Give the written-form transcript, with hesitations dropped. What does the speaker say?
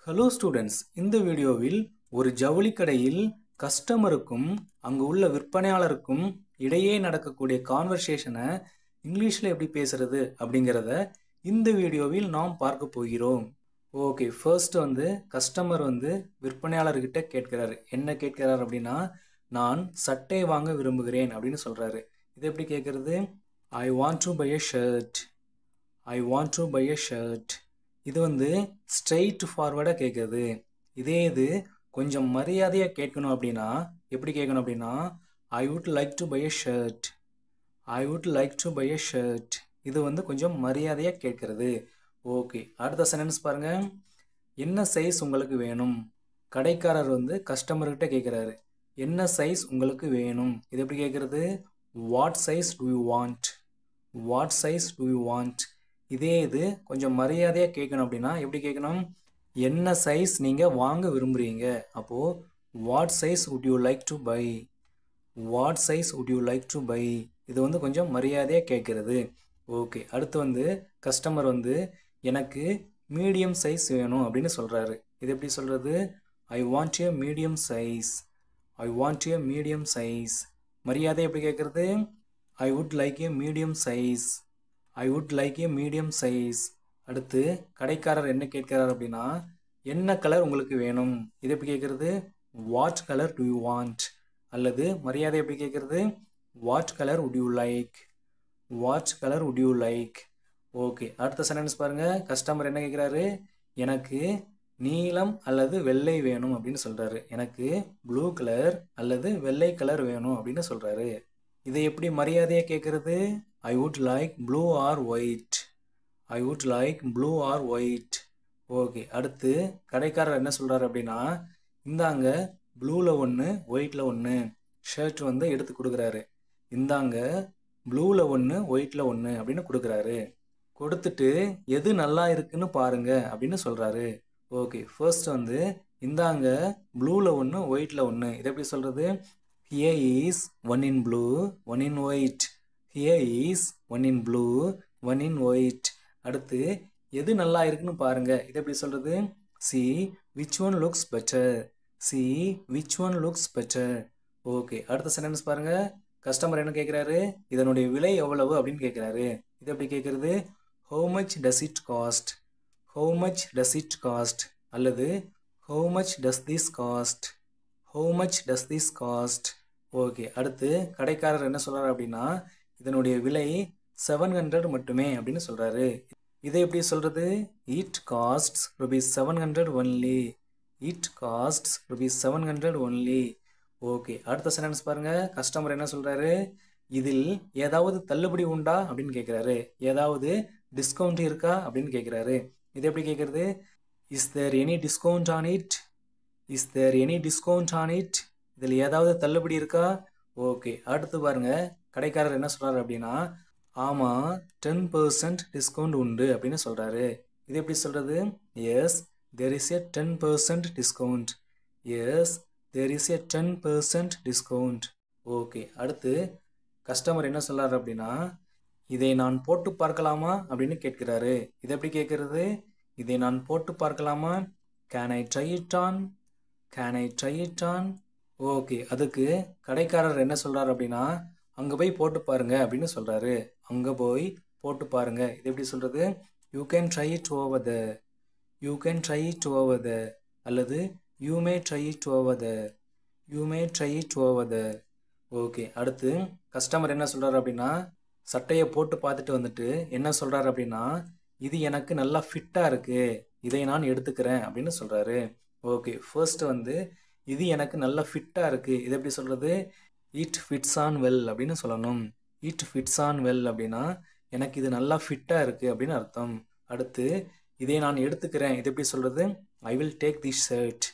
Hello students, இந்த வீடியோவில் ஒரு ஜவுளி கடையில் கஸ்டமருக்கும் அங்கு உள்ள விற்பனையாளருக்கும் இடையே நடக்கக்கூடிய கான்வர்சேஷனை இங்கிலீஷில் எப்படி பேசுறது அப்படிங்கிறத இந்த வீடியோவில் நாம் பார்க்க போகிறோம். ஓகே, ஃபர்ஸ்ட் கஸ்டமர் விற்பனையாளர்கிட்ட கேட்கிறாரு. என்ன கேட்கிறார் அப்படின்னா, நான் சட்டை வாங்க விரும்புகிறேன் அப்படின்னு சொல்கிறாரு. இது எப்படி கேட்குறது? I want to buy a shirt. I want to buy a shirt. இது ஸ்ட்ரெயிட் ஃபார்வர்டாக கேட்குறது. இது கொஞ்சம் மரியாதையாக கேட்கணும் அப்படின்னா எப்படி கேட்கணும் அப்படின்னா, I would like to buy a shirt. I would like to buy a shirt. இது கொஞ்சம் மரியாதையாக கேட்கறது. ஓகே, அடுத்த சென்டென்ஸ் பாருங்க. என்ன சைஸ் உங்களுக்கு வேணும்? கடைக்காரர் கஸ்டமர்கிட்ட கேட்குறாரு. என்ன சைஸ் உங்களுக்கு வேணும்? இது எப்படி கேட்குறது? What size to you want? What size to you want? இது கொஞ்சம் மரியாதையாக கேட்கணும் அப்படின்னா எப்படி கேட்கணும்? என்ன சைஸ் நீங்கள் வாங்க விரும்புகிறீங்க? அப்போது what size would you like to buy? What size would you like to buy? இது கொஞ்சம் மரியாதையாக கேட்குறது. ஓகே, அடுத்து கஸ்டமர் எனக்கு மீடியம் சைஸ் வேணும் அப்படின்னு சொல்கிறாரு. இது எப்படி சொல்கிறது? I want A medium size. I want A medium size. மரியாதை எப்படி கேட்குறது? I would like A medium size. I would like A medium size. அடுத்து கடைக்காரர் என்ன கேட்கிறார் அப்படின்னா, என்ன கலர் உங்களுக்கு வேணும்? இது எப்படி கேட்குறது? What colour to you want? அல்லது மரியாதை எப்படி கேட்குறது? What colour would you like? What colour would you like? Okay, அடுத்த சென்டென்ஸ் பாருங்கள். கஸ்டமர் என்ன கேட்குறாரு? எனக்கு நீலம் அல்லது வெள்ளை வேணும் அப்படின்னு சொல்கிறாரு. எனக்கு ப்ளூ கலர் அல்லது வெள்ளை கலர் வேணும் அப்படின்னு சொல்கிறாரு. இதை எப்படி மரியாதையாக கேட்குறது? I would like blue or white. I would like blue or white. Okay, அடுத்து கடைக்காரர் என்ன சொல்கிறாரு அப்படின்னா, இந்தாங்க ப்ளூவில் ஒன்று ஒயிட்டில் ஒன்று ஷர்ட் எடுத்து கொடுக்குறாரு. இந்தாங்க ப்ளூவில் ஒன்று ஒயிட்டில் ஒன்று அப்படின்னு கொடுக்குறாரு. கொடுத்துட்டு எது நல்லா இருக்குன்னு பாருங்க அப்படின்னு சொல்கிறாரு. ஓகே, ஃபர்ஸ்ட் இந்தாங்க ப்ளூவில் ஒன்று ஒயிட்டில் ஒன்று. இதை எப்படி சொல்கிறது? Here is one in blue, one in white. Here is one in blue, one in white. அடுத்து எது நல்லா இருக்குன்னு பாருங்க. இதை எப்படி சொல்கிறது? See which one looks better. See which one looks better. Okay, அடுத்த சென்டென்ஸ் பாருங்க. கஸ்டமர் என்ன கேட்குறாரு? இதனுடைய விலை எவ்வளவு அப்படின்னு கேட்குறாரு. இது எப்படி கேட்குறது? How much does it cost? How much does it cost? அல்லது How much does this cost? How much does this cost? Okay, அடுத்து கடைக்காரர் என்ன சொல்கிறார் அப்படின்னா, இதனுடைய விலை 700 மட்டுமே அப்படின்னு சொல்கிறாரு. இதை எப்படி சொல்கிறது? It castes rupees 700 only. It castes rupees 700 only. Okay, அடுத்த சென்டென்ஸ் பாருங்கள். கஸ்டமர் என்ன சொல்கிறாரு? இதில் ஏதாவது தள்ளுபடி உண்டா அப்படின்னு கேட்குறாரு. ஏதாவது டிஸ்கவுண்ட் இருக்கா அப்படின்னு கேட்குறாரு. இது எப்படி கேட்குறது? Is there any discount on it? Is there any discount on it? இதில் ஏதாவது தள்ளுபடி இருக்கா? ஓகே, அடுத்து பாருங்கள். கடைக்காரர் என்ன சொல்கிறாரு அப்படின்னா, ஆமாம் 10% டிஸ்கவுண்ட் உண்டு அப்படின்னு சொல்கிறாரு. இது எப்படி சொல்கிறது? Yes there is a 10% discount. Yes there is a 10% discount. Okay, அடுத்து கஸ்டமர் என்ன சொல்கிறாரு அப்படின்னா, இதை நான் போட்டு பார்க்கலாமா அப்படின்னு கேட்குறாரு. இது எப்படி கேட்குறது? இதை நான் போட்டு பார்க்கலாமா? Can I try it on? Can I try it on? Okay, அதுக்கு கடைக்காரர் என்ன சொல்கிறார் அப்படின்னா, அங்கே போய் போட்டு பாருங்க அப்படின்னு சொல்கிறாரு. அங்கே போய் போட்டு பாருங்க. இது எப்படி சொல்கிறது? You can try it over the. You can try it over the. அல்லது you may try it over the. You may try it over the. Okay, அடுத்து கஸ்டமர் என்ன சொல்கிறார் அப்படின்னா, சட்டையை போட்டு பார்த்துட்டு என்ன சொல்கிறார் அப்படின்னா, இது எனக்கு நல்லா ஃபிட்டாக இருக்குது, இதை நான் எடுத்துக்கிறேன் அப்படின்னு சொல்கிறாரு. ஓகே, ஃபர்ஸ்ட் இது எனக்கு நல்லா ஃபிட்டாக இருக்குது. இது எப்படி சொல்கிறது? இட் ஃபிட்ஸ் ஆன் வெல் அப்படின்னு சொல்லணும். இட் ஃபிட்ஸ் ஆன் வெல் அப்படின்னா எனக்கு இது நல்லா ஃபிட்டாக இருக்குது அப்படின்னு அர்த்தம். அடுத்து இதை நான் எடுத்துக்கிறேன். இது எப்படி சொல்கிறது? I will take this shirt.